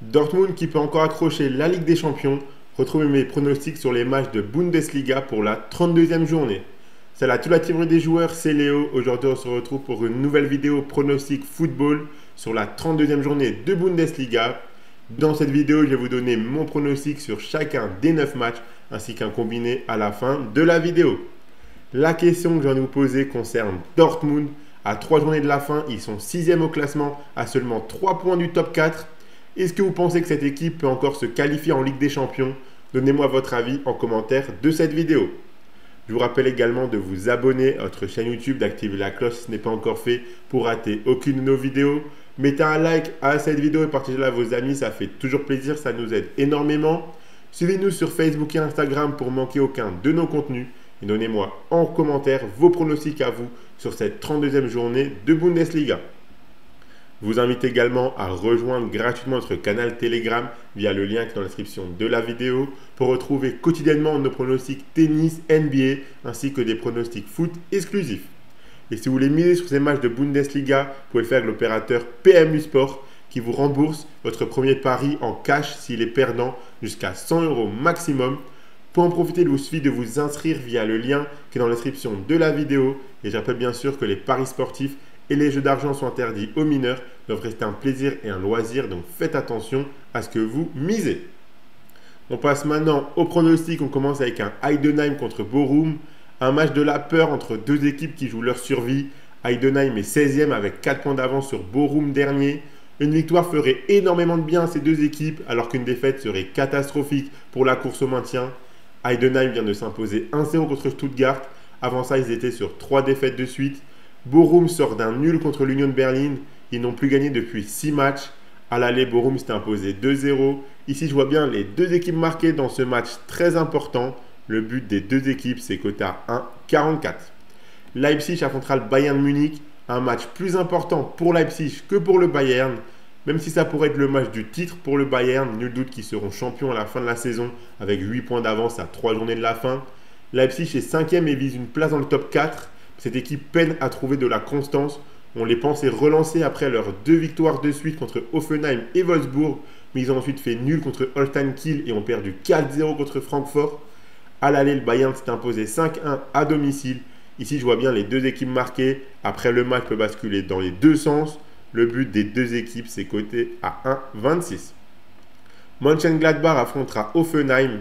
Dortmund qui peut encore accrocher la Ligue des Champions. Retrouvez mes pronostics sur les matchs de Bundesliga pour la 32e journée. Salut à toute la team des joueurs, c'est Léo. Aujourd'hui, on se retrouve pour une nouvelle vidéo pronostic football sur la 32e journée de Bundesliga. Dans cette vidéo, je vais vous donner mon pronostic sur chacun des 9 matchs ainsi qu'un combiné à la fin de la vidéo. La question que je viens de vous poser concerne Dortmund. À 3 journées de la fin, ils sont 6e au classement à seulement 3 points du top 4. Est-ce que vous pensez que cette équipe peut encore se qualifier en Ligue des Champions? Donnez-moi votre avis en commentaire de cette vidéo. Je vous rappelle également de vous abonner à notre chaîne YouTube, d'activer la cloche si ce n'est pas encore fait pour rater aucune de nos vidéos. Mettez un like à cette vidéo et partagez-la à vos amis, ça fait toujours plaisir, ça nous aide énormément. Suivez-nous sur Facebook et Instagram pour manquer aucun de nos contenus. Et donnez-moi en commentaire vos pronostics à vous sur cette 32e journée de Bundesliga. Je vous invite également à rejoindre gratuitement notre canal Telegram via le lien qui est dans la description de la vidéo pour retrouver quotidiennement nos pronostics tennis, NBA ainsi que des pronostics foot exclusifs. Et si vous voulez miser sur ces matchs de Bundesliga, vous pouvez le faire avec l'opérateur PMU Sport qui vous rembourse votre premier pari en cash s'il est perdant jusqu'à 100 € maximum. Pour en profiter, il vous suffit de vous inscrire via le lien qui est dans la description de la vidéo. Et je rappelle bien sûr que les paris sportifs et les jeux d'argent sont interdits aux mineurs, doivent rester un plaisir et un loisir, donc faites attention à ce que vous misez. On passe maintenant au pronostic, on commence avec un Heidenheim contre Bochum, un match de la peur entre deux équipes qui jouent leur survie. Heidenheim est 16e avec 4 points d'avance sur Bochum dernier. Une victoire ferait énormément de bien à ces deux équipes, alors qu'une défaite serait catastrophique pour la course au maintien. Heidenheim vient de s'imposer 1-0 contre Stuttgart, avant ça ils étaient sur 3 défaites de suite. Bochum sort d'un nul contre l'Union Berlin. Ils n'ont plus gagné depuis 6 matchs. À l'aller, Bochum s'est imposé 2-0. Ici, je vois bien les deux équipes marquées dans ce match très important. Le but des deux équipes, c'est coté à 1,44. Leipzig affrontera le Bayern Munich. Un match plus important pour Leipzig que pour le Bayern. Même si ça pourrait être le match du titre pour le Bayern, nul doute qu'ils seront champions à la fin de la saison avec 8 points d'avance à 3 journées de la fin. Leipzig est 5e et vise une place dans le top 4. Cette équipe peine à trouver de la constance. On les pensait relancer après leurs 2 victoires de suite contre Hoffenheim et Wolfsburg, mais ils ont ensuite fait nul contre Holstein Kiel et ont perdu 4-0 contre Francfort. À l'aller, le Bayern s'est imposé 5-1 à domicile. Ici, je vois bien les deux équipes marquées. Après, le match peut basculer dans les deux sens. Le but des deux équipes, c'est coté à 1,26. Mönchengladbach affrontera Hoffenheim.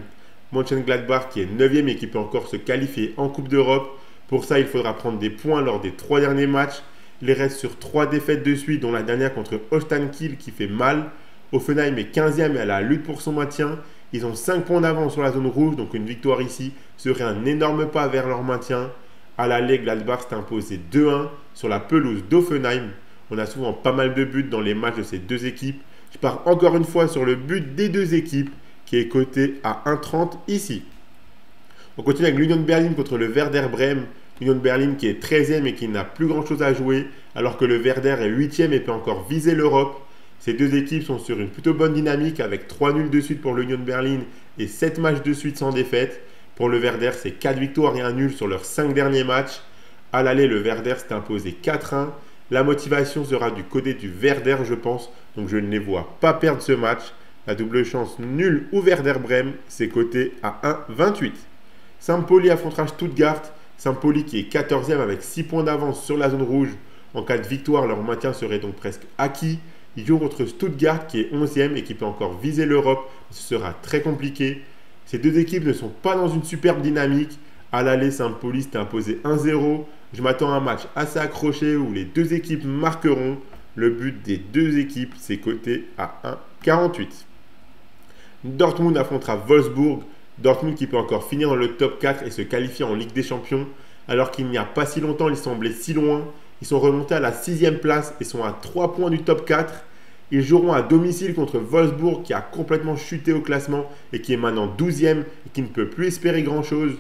Mönchengladbach qui est 9e et qui peut encore se qualifier en Coupe d'Europe. Pour ça, il faudra prendre des points lors des 3 derniers matchs. Il reste sur 3 défaites de suite, dont la dernière contre Holstein Kiel qui fait mal. Hoffenheim est 15e et à la lutte pour son maintien. Ils ont 5 points d'avance sur la zone rouge, donc une victoire ici serait un énorme pas vers leur maintien. À l'aller, Gladbach s'est imposé 2-1 sur la pelouse d'Hoffenheim. On a souvent pas mal de buts dans les matchs de ces deux équipes. Je pars encore une fois sur le but des deux équipes qui est coté à 1,30 ici. On continue avec l'Union Berlin contre le Werder Bremen. Union Berlin qui est 13e et qui n'a plus grand chose à jouer, alors que le Werder est 8e et peut encore viser l'Europe. Ces deux équipes sont sur une plutôt bonne dynamique avec 3 nuls de suite pour l'Union Berlin et 7 matchs de suite sans défaite. Pour le Werder, c'est 4 victoires et 1 nul sur leurs 5 derniers matchs. À l'aller, le Werder s'est imposé 4-1. La motivation sera du côté du Werder, je pense, donc je ne les vois pas perdre ce match. La double chance nulle ou Werder Bremen, c'est coté à 1,28. Sampoli affrontera Stuttgart. Sampoli qui est 14e avec 6 points d'avance sur la zone rouge. En cas de victoire, leur maintien serait donc presque acquis. Ils jouent contre Stuttgart qui est 11e et qui peut encore viser l'Europe. Ce sera très compliqué. Ces deux équipes ne sont pas dans une superbe dynamique. À l'aller, Sampoli s'est imposé 1-0. Je m'attends à un match assez accroché où les deux équipes marqueront. Le but des deux équipes, c'est coté à 1,48. Dortmund affrontera Wolfsburg. Dortmund qui peut encore finir dans le top 4 et se qualifier en Ligue des Champions. Alors qu'il n'y a pas si longtemps, ils semblaient si loin. Ils sont remontés à la 6e place et sont à 3 points du top 4. Ils joueront à domicile contre Wolfsburg qui a complètement chuté au classement et qui est maintenant 12e et qui ne peut plus espérer grand chose.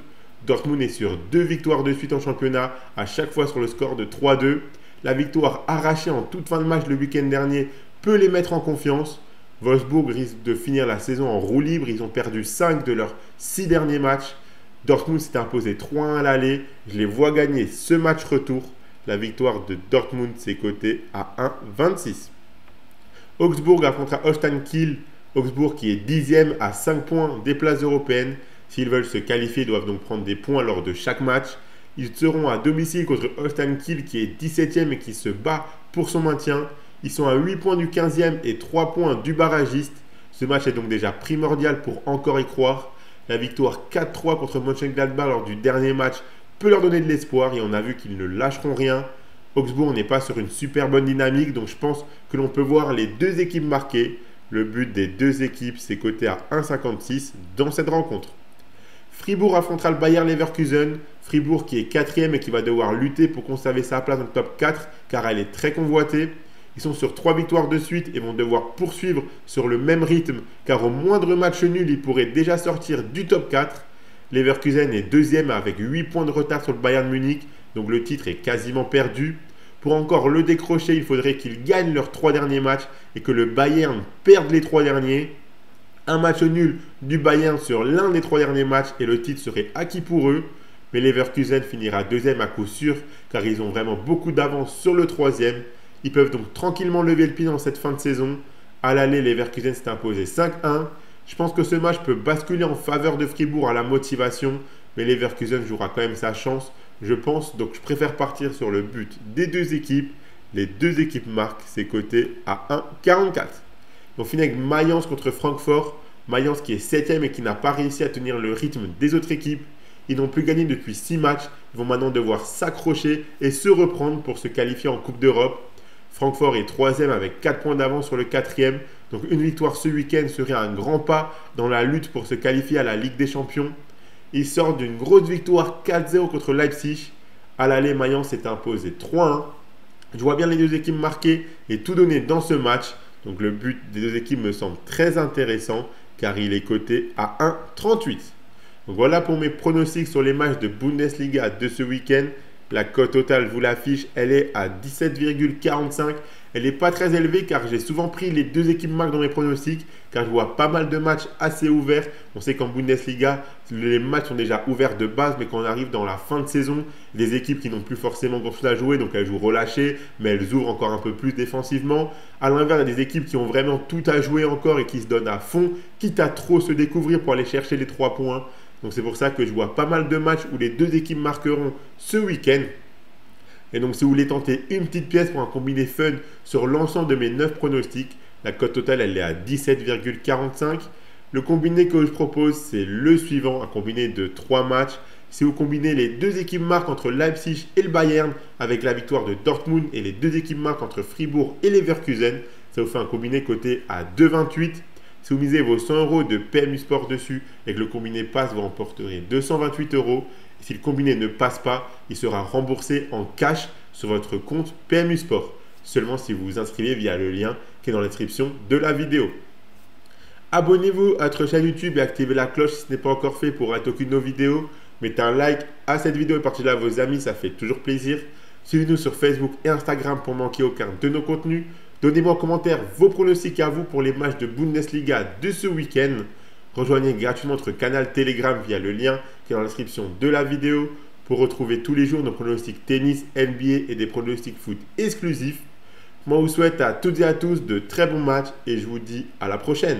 Dortmund est sur 2 victoires de suite en championnat, à chaque fois sur le score de 3-2. La victoire arrachée en toute fin de match le week-end dernier peut les mettre en confiance. Wolfsburg risque de finir la saison en roue libre. Ils ont perdu 5 de leurs 6 derniers matchs. Dortmund s'est imposé 3-1 à l'aller. Je les vois gagner ce match retour. La victoire de Dortmund s'est cotée à 1,26. Augsbourg affrontera Holstein Kiel. Augsbourg qui est 10e à 5 points des places européennes. S'ils veulent se qualifier, ils doivent donc prendre des points lors de chaque match. Ils seront à domicile contre Holstein Kiel qui est 17e et qui se bat pour son maintien. Ils sont à 8 points du 15e et 3 points du barragiste. Ce match est donc déjà primordial pour encore y croire. La victoire 4-3 contre Mönchengladbach lors du dernier match peut leur donner de l'espoir et on a vu qu'ils ne lâcheront rien. Augsbourg n'est pas sur une super bonne dynamique, donc je pense que l'on peut voir les deux équipes marquer. Le but des deux équipes, c'est coté à 1,56 dans cette rencontre. Fribourg affrontera le Bayer Leverkusen. Fribourg qui est 4e et qui va devoir lutter pour conserver sa place dans le top 4 car elle est très convoitée. Ils sont sur 3 victoires de suite et vont devoir poursuivre sur le même rythme car au moindre match nul, ils pourraient déjà sortir du top 4. Leverkusen est 2e avec 8 points de retard sur le Bayern Munich, donc le titre est quasiment perdu. Pour encore le décrocher, il faudrait qu'ils gagnent leurs 3 derniers matchs et que le Bayern perde les 3 derniers. Un match nul du Bayern sur l'un des 3 derniers matchs et le titre serait acquis pour eux. Mais Leverkusen finira 2e à coup sûr car ils ont vraiment beaucoup d'avance sur le 3e. Ils peuvent donc tranquillement lever le pied dans cette fin de saison. À l'aller, Leverkusen s'est imposé 5-1. Je pense que ce match peut basculer en faveur de Fribourg à la motivation, mais Leverkusen jouera quand même sa chance, je pense. Donc je préfère partir sur le but des deux équipes. Les deux équipes marquent, c'est coté à 1,44. On finit avec Mayence contre Francfort. Mayence qui est 7e et qui n'a pas réussi à tenir le rythme des autres équipes. Ils n'ont plus gagné depuis 6 matchs. Ils vont maintenant devoir s'accrocher et se reprendre pour se qualifier en Coupe d'Europe. Francfort est 3e avec 4 points d'avance sur le 4e. Donc une victoire ce week-end serait un grand pas dans la lutte pour se qualifier à la Ligue des Champions. Ils sortent d'une grosse victoire 4-0 contre Leipzig. À l'aller, Mayence s'est imposé 3-1. Je vois bien les deux équipes marquer et tout donner dans ce match. Donc le but des deux équipes me semble très intéressant car il est coté à 1,38. Donc voilà pour mes pronostics sur les matchs de Bundesliga de ce week-end. La cote totale, vous l'affiche, elle est à 17,45. Elle n'est pas très élevée car j'ai souvent pris les deux équipes marques dans mes pronostics car je vois pas mal de matchs assez ouverts. On sait qu'en Bundesliga, les matchs sont déjà ouverts de base, mais quand on arrive dans la fin de saison, les équipes qui n'ont plus forcément grand-chose à jouer, donc elles jouent relâchées, mais elles ouvrent encore un peu plus défensivement. À l'inverse, il y a des équipes qui ont vraiment tout à jouer encore et qui se donnent à fond, quitte à trop se découvrir pour aller chercher les 3 points. Donc c'est pour ça que je vois pas mal de matchs où les deux équipes marqueront ce week-end. Et donc si vous voulez tenter une petite pièce pour un combiné fun sur l'ensemble de mes 9 pronostics, la cote totale elle est à 17,45. Le combiné que je propose c'est le suivant, un combiné de 3 matchs. Si vous combinez les deux équipes marques entre Leipzig et le Bayern avec la victoire de Dortmund et les deux équipes marques entre Fribourg et Leverkusen, ça vous fait un combiné coté à 2,28. Si vous misez vos 100 € de PMU Sport dessus et que le combiné passe, vous remporterez 228 €. Et si le combiné ne passe pas, il sera remboursé en cash sur votre compte PMU Sport. Seulement si vous vous inscrivez via le lien qui est dans la description de la vidéo. Abonnez-vous à notre chaîne YouTube et activez la cloche si ce n'est pas encore fait pour rater aucune de nos vidéos. Mettez un like à cette vidéo et partagez-la à vos amis, ça fait toujours plaisir. Suivez-nous sur Facebook et Instagram pour manquer aucun de nos contenus. Donnez-moi en commentaire vos pronostics à vous pour les matchs de Bundesliga de ce week-end. Rejoignez gratuitement notre canal Telegram via le lien qui est dans la description de la vidéo pour retrouver tous les jours nos pronostics tennis, NBA et des pronostics foot exclusifs. Moi, je vous souhaite à toutes et à tous de très bons matchs et je vous dis à la prochaine.